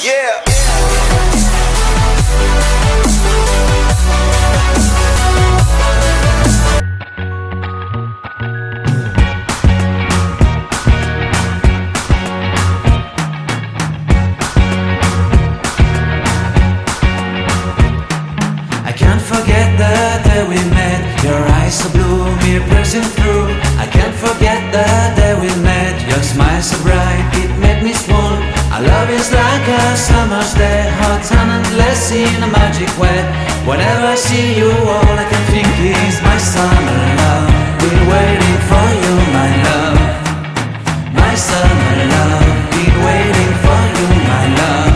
Yeah. I can't forget the day we met. Your eyes so blue, me piercing through. I can't forget the day we met. Your smile so bright, it made me swoon. Our love is like a summer's day, hot and endless in a magic way. Whenever I see you, all I can think is my summer love. Been waiting for you, my love. My summer love. Been waiting for you, my love.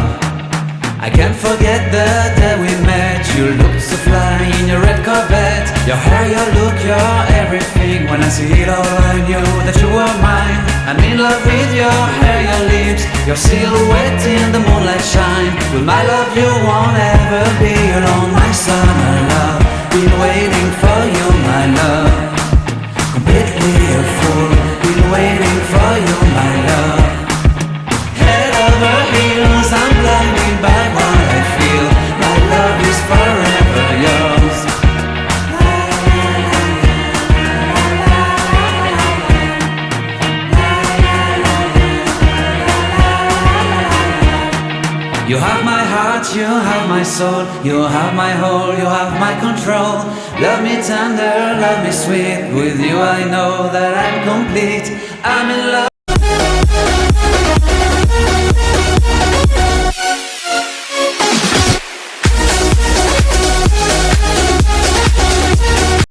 I can't forget the day we met. You looked so fly in your red Corvette. Your hair, your look, your everything. When I see it all, I knew that you were mine. I'm in love with your hair, your lips, your silhouette in the moonlight shine. With my love you won't ever be alone. My summer love, been waiting for you, my love. Completely a fool, been waiting for you, my love. Head over heels, I'm blinded by what I feel. My love is forever yours. You have my heart, you have my soul, you have my whole, you have my control. Love me tender, love me sweet. With you I know that I'm complete. I'm in love.